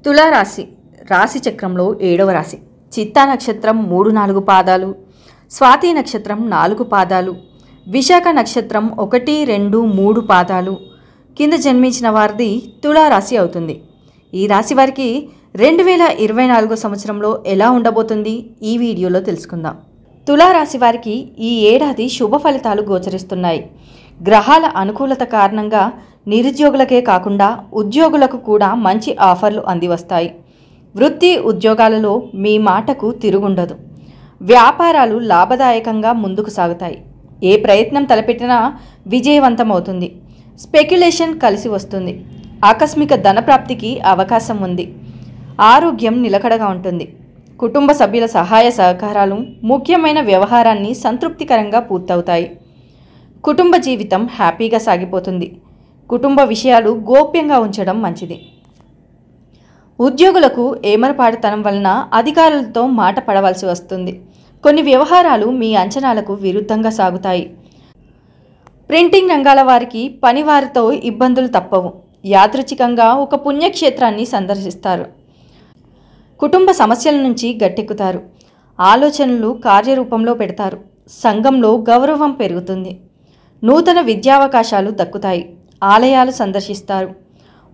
తులారాశి రాశి చక్రంలో 7వ రాశి. చిత్తా నక్షత్రం 3-4 పాదాలు, స్వాతి నక్షత్రం 4 పాదాలు, విశాఖ నక్షత్రం 1, 2, 3 పాదాలు కింద జన్మించిన వారిది తులారాశి అవుతుంది. ఈ రాశి వారికి 2024 సంవత్సరంలో ఎలా ఉండబోతుంది ఈ వీడియోలో తెలుసుకుందాం. తులారాశి వారికి ఈ ఏడాది శుభ ఫలితాలు గోచరిస్తున్నాయి. గ్రహాల అనుకూలత కారణంగా నిరుద్యోగులకే కాకుండా ఉద్యోగులకు కూడా మంచి ఆఫర్లు అందివస్తాయి. వృత్తి ఉద్యోగాలలో మీ మాటకు తిరుగుండదు. వ్యాపారాలు లాభదాయకంగా ముందుకు సాగుతాయి. ఏ ప్రయత్నం తలపెట్టినా విజయవంతమవుతుంది. స్పెక్యులేషన్ కలిసి వస్తుంది. ఆకస్మిక ధనప్రాప్తికి అవకాశం ఉంది. ఆరోగ్యం నిలకడగా ఉంటుంది. కుటుంబ సభ్యుల సహాయ సహకారాలు ముఖ్యమైన వ్యవహారాన్ని సంతృప్తికరంగా పూర్తవుతాయి. కుటుంబ జీవితం హ్యాపీగా సాగిపోతుంది. కుటుంబ విషయాలు గోప్యంగా ఉంచడం మంచిది. ఉద్యోగులకు ఏమరపాటుతనం వలన అధికారులతో మాట పడవలసి వస్తుంది. కొన్ని వ్యవహారాలు మీ అంచనాలకు విరుద్ధంగా సాగుతాయి. ప్రింటింగ్ రంగాల వారికి పనివారితో ఇబ్బందులు తప్పవు. యాదృచ్ఛికంగా ఒక పుణ్యక్షేత్రాన్ని సందర్శిస్తారు. కుటుంబ సమస్యల నుంచి గట్టెక్కుతారు. ఆలోచనలు కార్యరూపంలో పెడతారు. సంఘంలో గౌరవం పెరుగుతుంది. నూతన విద్యావకాశాలు దక్కుతాయి. ఆలయాలు సందర్శిస్తారు.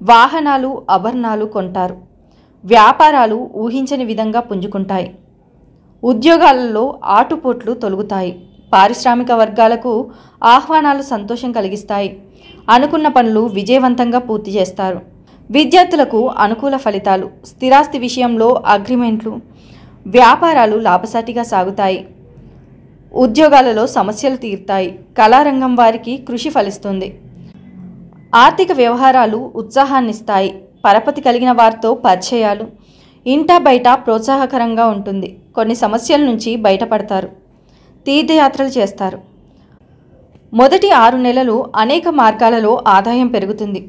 వాహనాలు ఆభరణాలు కొంటారు. వ్యాపారాలు ఊహించని విధంగా పుంజుకుంటాయి. ఉద్యోగాలలో ఆటుపోట్లు తొలగుతాయి. పారిశ్రామిక వర్గాలకు ఆహ్వానాలు సంతోషం కలిగిస్తాయి. అనుకున్న పనులు విజయవంతంగా పూర్తి చేస్తారు. విద్యార్థులకు అనుకూల ఫలితాలు. స్థిరాస్తి విషయంలో అగ్రిమెంట్లు. వ్యాపారాలు లాభసాటిగా సాగుతాయి. ఉద్యోగాలలో సమస్యలు తీరుతాయి. కళారంగం వారికి కృషి ఫలిస్తుంది. ఆర్థిక వ్యవహారాలు ఉత్సాహాన్నిస్తాయి. పరపతి కలిగిన వారితో పరిచయాలు. ఇంటా బయట ప్రోత్సాహకరంగా ఉంటుంది. కొన్ని సమస్యల నుంచి బయటపడతారు. తీర్థయాత్రలు చేస్తారు. మొదటి 6 నెలలు అనేక మార్గాలలో ఆదాయం పెరుగుతుంది.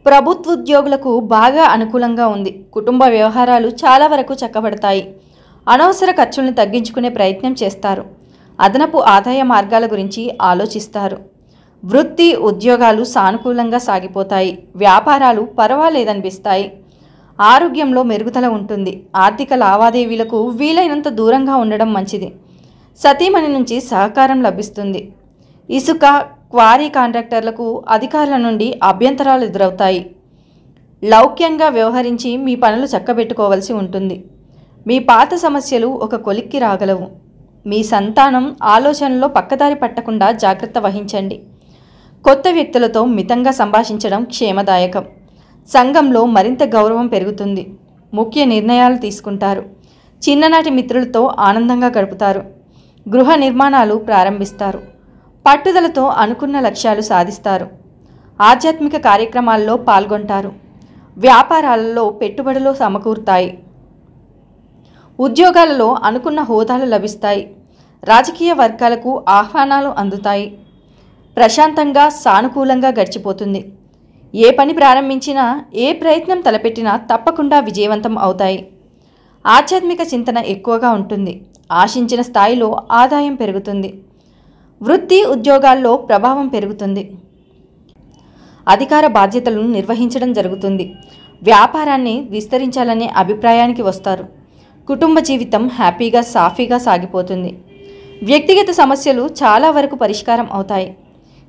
ప్రభుత్వోద్యోగులకు బాగా అనుకూలంగా ఉంది. కుటుంబ వ్యవహారాలు చాలా వరకు చక్కబడతాయి. అనవసర ఖర్చుల్ని తగ్గించుకునే ప్రయత్నం చేస్తారు. అదనపు ఆదాయ మార్గాల గురించి ఆలోచిస్తారు. వృత్తి ఉద్యోగాలు సానుకూలంగా సాగిపోతాయి. వ్యాపారాలు పర్వాలేదనిపిస్తాయి. ఆరోగ్యంలో మెరుగుదల ఉంటుంది. ఆర్థిక లావాదేవీలకు వీలైనంత దూరంగా ఉండడం మంచిది. సతీమణి నుంచి సహకారం లభిస్తుంది. ఇసుక క్వారీ కాంట్రాక్టర్లకు అధికారుల నుండి అభ్యంతరాలు ఎదురవుతాయి. లౌక్యంగా వ్యవహరించి మీ పనులు చక్కబెట్టుకోవాల్సి ఉంటుంది. మీ పాత సమస్యలు ఒక కొలిక్కి రాగలవు. మీ సంతానం ఆలోచనలో పక్కదారి పట్టకుండా జాగ్రత్త వహించండి. కొత్త వ్యక్తులతో మితంగా సంభాషించడం క్షేమదాయకం. సంఘంలో మరింత గౌరవం పెరుగుతుంది. ముఖ్య నిర్ణయాలు తీసుకుంటారు. చిన్ననాటి మిత్రులతో ఆనందంగా గడుపుతారు. గృహ నిర్మాణాలు ప్రారంభిస్తారు. పట్టుదలతో అనుకున్న లక్ష్యాలు సాధిస్తారు. ఆధ్యాత్మిక కార్యక్రమాల్లో పాల్గొంటారు. వ్యాపారాలలో పెట్టుబడులు సమకూరుతాయి. ఉద్యోగాలలో అనుకున్న హోదాలు లభిస్తాయి. రాజకీయ వర్గాలకు ఆహ్వానాలు అందుతాయి. ప్రశాంతంగా సానుకూలంగా గడిచిపోతుంది. ఏ పని ప్రారంభించినా ఏ ప్రయత్నం తలపెట్టినా తప్పకుండా విజయవంతం అవుతాయి. ఆధ్యాత్మిక చింతన ఎక్కువగా ఉంటుంది. ఆశించిన స్థాయిలో ఆదాయం పెరుగుతుంది. వృత్తి ఉద్యోగాల్లో ప్రభావం పెరుగుతుంది. అధికార బాధ్యతలను నిర్వహించడం జరుగుతుంది. వ్యాపారాన్ని విస్తరించాలనే అభిప్రాయానికి వస్తారు. కుటుంబ జీవితం హ్యాపీగా సాఫీగా సాగిపోతుంది. వ్యక్తిగత సమస్యలు చాలా వరకు పరిష్కారం అవుతాయి.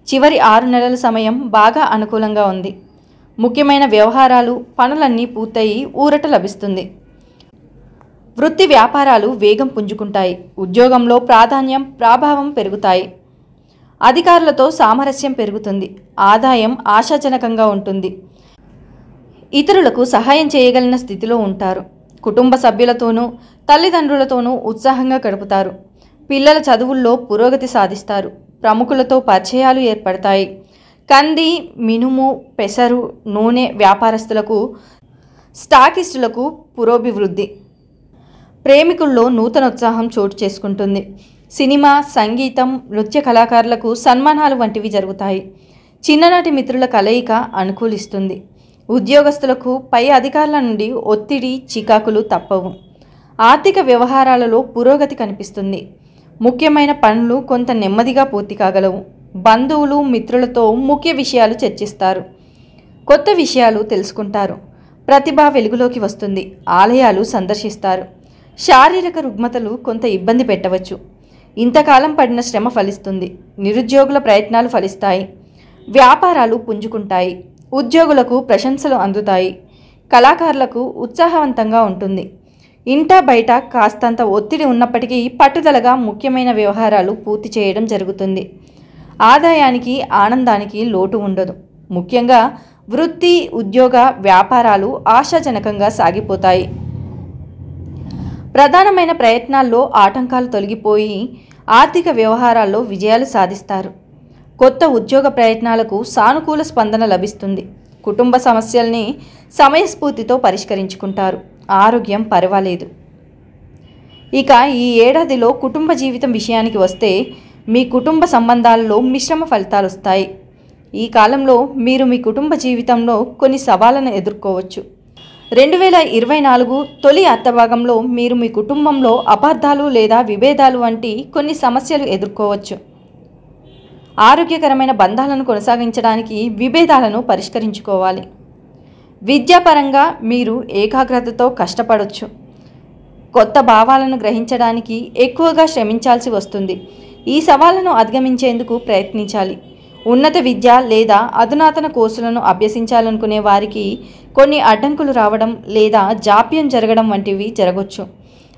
చివరి 6 నెలల సమయం బాగా అనుకూలంగా ఉంది. ముఖ్యమైన వ్యవహారాలు పనులన్నీ పూర్తయి ఊరట లభిస్తుంది. వృత్తి వ్యాపారాలు వేగం పుంజుకుంటాయి. ఉద్యోగంలో ప్రాధాన్యం ప్రభావం పెరుగుతాయి. అధికారులతో సామరస్యం పెరుగుతుంది. ఆదాయం ఆశాజనకంగా ఉంటుంది. ఇతరులకు సహాయం చేయగలిగిన స్థితిలో ఉంటారు. కుటుంబ సభ్యులతోనూ తల్లిదండ్రులతోనూ ఉత్సాహంగా గడుపుతారు. పిల్లల చదువుల్లో పురోగతి సాధిస్తారు. ప్రముఖులతో పరిచయాలు ఏర్పడతాయి. కంది, మినుము, పెసరు, నూనె వ్యాపారస్తులకు, స్టాకిస్టులకు పురోభివృద్ధి. ప్రేమికుల్లో నూతన ఉత్సాహం చోటు చేసుకుంటుంది. సినిమా, సంగీతం, నృత్య కళాకారులకు సన్మానాలు వంటివి జరుగుతాయి. చిన్ననాటి మిత్రుల కలయిక అనుకూలిస్తుంది. ఉద్యోగస్తులకు పై అధికారుల నుండి ఒత్తిడి, చికాకులు తప్పవు. ఆర్థిక వ్యవహారాలలో పురోగతి కనిపిస్తుంది. ముఖ్యమైన పనులు కొంత నెమ్మదిగా పూర్తి కాగలవు. బంధువులు, మిత్రులతో ముఖ్య విషయాలు చర్చిస్తారు. కొత్త విషయాలు తెలుసుకుంటారు. ప్రతిభ వెలుగులోకి వస్తుంది. ఆలయాలు సందర్శిస్తారు. శారీరక రుగ్మతలు కొంత ఇబ్బంది పెట్టవచ్చు. ఇంతకాలం పడిన శ్రమ ఫలిస్తుంది. నిరుద్యోగుల ప్రయత్నాలు ఫలిస్తాయి. వ్యాపారాలు పుంజుకుంటాయి. ఉద్యోగులకు ప్రశంసలు అందుతాయి. కళాకారులకు ఉత్సాహవంతంగా ఉంటుంది. ఇంటా బయట కాస్తంత ఒత్తిడి ఉన్నప్పటికీ పట్టుదలగా ముఖ్యమైన వ్యవహారాలు పూర్తి చేయడం జరుగుతుంది. ఆదాయానికి ఆనందానికి లోటు ఉండదు. ముఖ్యంగా వృత్తి, ఉద్యోగ, వ్యాపారాలు ఆశాజనకంగా సాగిపోతాయి. ప్రధానమైన ప్రయత్నాల్లో ఆటంకాలు తొలగిపోయి ఆర్థిక వ్యవహారాల్లో విజయాలు సాధిస్తారు. కొత్త ఉద్యోగ ప్రయత్నాలకు సానుకూల స్పందన లభిస్తుంది. కుటుంబ సమస్యల్ని సమయస్ఫూర్తితో పరిష్కరించుకుంటారు. ఆరోగ్యం పర్వాలేదు. ఇక ఈ ఏడాదిలో కుటుంబ జీవితం విషయానికి వస్తే మీ కుటుంబ సంబంధాలలో మిశ్రమ ఫలితాలు వస్తాయి. ఈ కాలంలో మీరు మీ కుటుంబ జీవితంలో కొన్ని సవాళ్లను ఎదుర్కోవచ్చు. 2024 తొలి అర్ధభాగంలో మీరు మీ కుటుంబంలో అపార్థాలు లేదా విభేదాలు వంటి కొన్ని సమస్యలు ఎదుర్కోవచ్చు. ఆరోగ్యకరమైన బంధాలను కొనసాగించడానికి విభేదాలను పరిష్కరించుకోవాలి. విద్యాపరంగా మీరు ఏకాగ్రతతో కష్టపడవచ్చు. కొత్త భావాలను గ్రహించడానికి ఎక్కువగా శ్రమించాల్సి వస్తుంది. ఈ సవాళ్లను అధిగమించేందుకు ప్రయత్నించాలి. ఉన్నత విద్య లేదా అధునాతన కోర్సులను అభ్యసించాలనుకునే వారికి కొన్ని అడ్డంకులు రావడం లేదా జాప్యం జరగడం వంటివి జరగవచ్చు.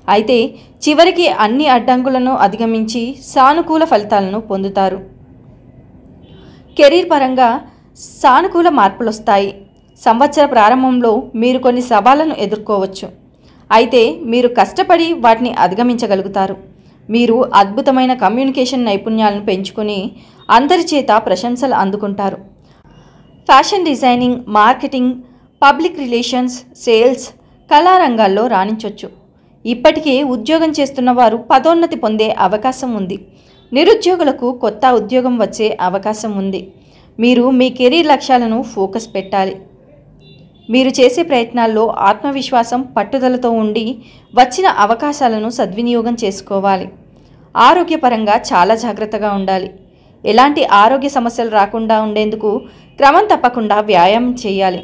అయితే చివరికి అన్ని అడ్డంకులను అధిగమించి సానుకూల ఫలితాలను పొందుతారు. కెరీర్ పరంగా సానుకూల మార్పులు వస్తాయి. సంవత్సర ప్రారంభంలో మీరు కొన్ని సవాళ్లను ఎదుర్కోవచ్చు. అయితే మీరు కష్టపడి వాటిని అధిగమించగలుగుతారు. మీరు అద్భుతమైన కమ్యూనికేషన్ నైపుణ్యాలను పెంచుకొని అందరి చేత ప్రశంసలు అందుకుంటారు. Fashion designing, marketing, public relations, sales, కళారంగాల్లో రాణించవచ్చు. ఇప్పటికే ఉద్యోగం చేస్తున్న వారు పదోన్నతి పొందే అవకాశం ఉంది. నిరుద్యోగులకు కొత్త ఉద్యోగం వచ్చే అవకాశం ఉంది. మీరు మీ కెరీర్ లక్ష్యాలను ఫోకస్ పెట్టాలి. మీరు చేసే ప్రయత్నాల్లో ఆత్మవిశ్వాసం, పట్టుదలతో ఉండి వచ్చిన అవకాశాలను సద్వినియోగం చేసుకోవాలి. ఆరోగ్యపరంగా చాలా జాగ్రత్తగా ఉండాలి. ఎలాంటి ఆరోగ్య సమస్యలు రాకుండా ఉండేందుకు క్రమం తప్పకుండా వ్యాయామం చేయాలి.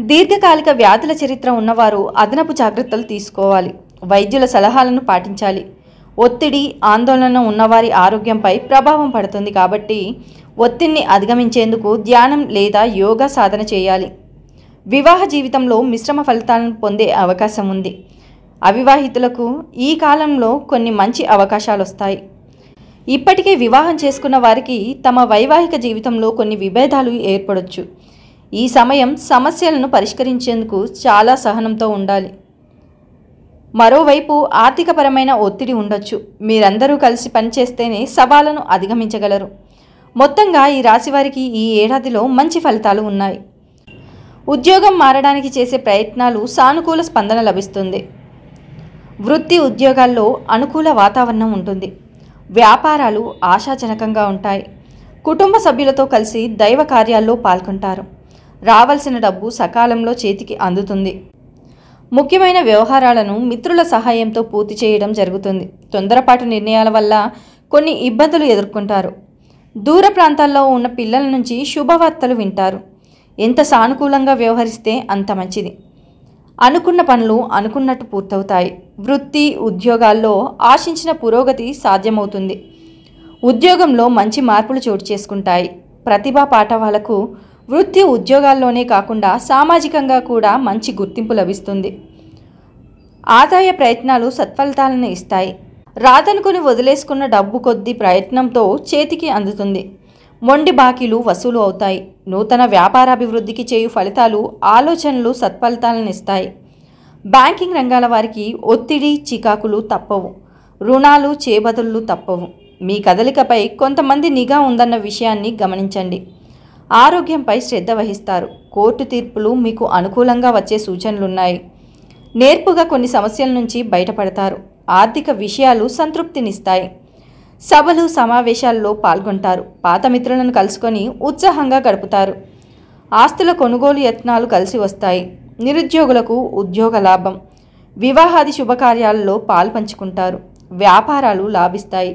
దీర్ఘకాలిక వ్యాధుల చరిత్ర ఉన్నవారు అదనపు జాగ్రత్తలు తీసుకోవాలి. వైద్యుల సలహాలను పాటించాలి. ఒత్తిడి, ఆందోళన ఉన్నవారి ఆరోగ్యంపై ప్రభావం పడుతుంది కాబట్టి ఒత్తిడిని అధిగమించేందుకు ధ్యానం లేదా యోగా సాధన చేయాలి. వివాహ జీవితంలో మిశ్రమ ఫలితాలను పొందే అవకాశం ఉంది. అవివాహితులకు ఈ కాలంలో కొన్ని మంచి అవకాశాలు వస్తాయి. ఇప్పటికే వివాహం చేసుకున్న వారికి తమ వైవాహిక జీవితంలో కొన్ని విభేదాలు ఏర్పడవచ్చు. ఈ సమయం సమస్యలను పరిష్కరించేందుకు చాలా సహనంతో ఉండాలి. మరోవైపు ఆర్థికపరమైన ఒత్తిడి ఉండొచ్చు. మీరందరూ కలిసి పనిచేస్తేనే సవాళ్లను అధిగమించగలరు. మొత్తంగా ఈ రాశివారికి ఈ ఏడాదిలో మంచి ఫలితాలు ఉన్నాయి. ఉద్యోగం మారడానికి చేసే ప్రయత్నాలు సానుకూల స్పందన లభిస్తుంది. వృత్తి, ఉద్యోగాల్లో అనుకూల వాతావరణం ఉంటుంది. వ్యాపారాలు ఆశాజనకంగా ఉంటాయి. కుటుంబ సభ్యులతో కలిసి దైవ కార్యాల్లో పాల్గొంటారు. రావాల్సిన డబ్బు సకాలంలో చేతికి అందుతుంది. ముఖ్యమైన వ్యవహారాలను మిత్రుల సహాయంతో పూర్తి చేయడం జరుగుతుంది. తొందరపాటు నిర్ణయాల వల్ల కొన్ని ఇబ్బందులు ఎదుర్కొంటారు. దూర ప్రాంతాల్లో ఉన్న పిల్లల నుంచి శుభవార్తలు వింటారు. ఎంత సానుకూలంగా వ్యవహరిస్తే అంత మంచిది. అనుకున్న పనులు అనుకున్నట్టు పూర్తవుతాయి. వృత్తి, ఉద్యోగాల్లో ఆశించిన పురోగతి సాధ్యమవుతుంది. ఉద్యోగంలో మంచి మార్పులు చోటు చేసుకుంటాయి. ప్రతిభా పాఠవాలకు వృత్తి, ఉద్యోగాల్లోనే కాకుండా సామాజికంగా కూడా మంచి గుర్తింపు లభిస్తుంది. ఆదాయ ప్రయత్నాలు సత్ఫలితాలను ఇస్తాయి. రాదనుకుని వదిలేసుకున్న డబ్బు కొద్ది ప్రయత్నంతో చేతికి అందుతుంది. మొండి బాకీలు వసూలు అవుతాయి. నూతన వ్యాపారాభివృద్ధికి చేయు ఫలితాలు, ఆలోచనలు సత్ఫలితాలను ఇస్తాయి. బ్యాంకింగ్ రంగాల వారికి ఒత్తిడి, చికాకులు తప్పవు. రుణాలు, చేబదులు తప్పవు. మీ కదలికపై కొంతమంది నిఘా ఉందన్న విషయాన్ని గమనించండి. ఆరోగ్యంపై శ్రద్ధ వహిస్తారు. కోర్టు తీర్పులు మీకు అనుకూలంగా వచ్చే సూచనలున్నాయి. నేర్పుగా కొన్ని సమస్యల నుంచి బయటపడతారు. ఆర్థిక విషయాలు సంతృప్తినిస్తాయి. సభలు, సమావేశాల్లో పాల్గొంటారు. పాత మిత్రులను కలుసుకొని ఉత్సాహంగా గడుపుతారు. ఆస్తుల కొనుగోలు యత్నాలు కలిసి వస్తాయి. నిరుద్యోగులకు ఉద్యోగ లాభం. వివాహాది శుభకార్యాలలో పాల్పంచుకుంటారు. వ్యాపారాలు లాభిస్తాయి.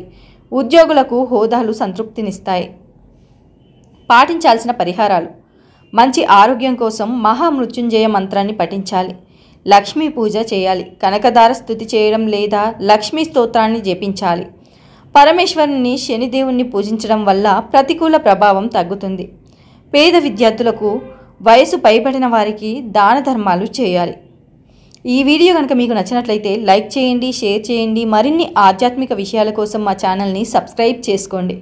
ఉద్యోగులకు హోదాలు సంతృప్తినిస్తాయి. పాటించాల్సిన పరిహారాలు: మంచి ఆరోగ్యం కోసం మహామృత్యుంజయ మంత్రాన్ని పఠించాలి. లక్ష్మీ పూజ చేయాలి. కనకదార స్తుతి చేయడం లేదా లక్ష్మీ స్తోత్రాన్ని జపించాలి. పరమేశ్వరుని శనిదేవుణ్ణి పూజించడం వల్ల ప్రతికూల ప్రభావం తగ్గుతుంది. పేద విద్యార్థులకు, వయసు పైబడిన వారికి దాన ధర్మాలు చేయాలి. ఈ వీడియో కనుక మీకు నచ్చినట్లయితే లైక్ చేయండి, షేర్ చేయండి. మరిన్ని ఆధ్యాత్మిక విషయాల కోసం మా ఛానల్ని సబ్స్క్రైబ్ చేసుకోండి.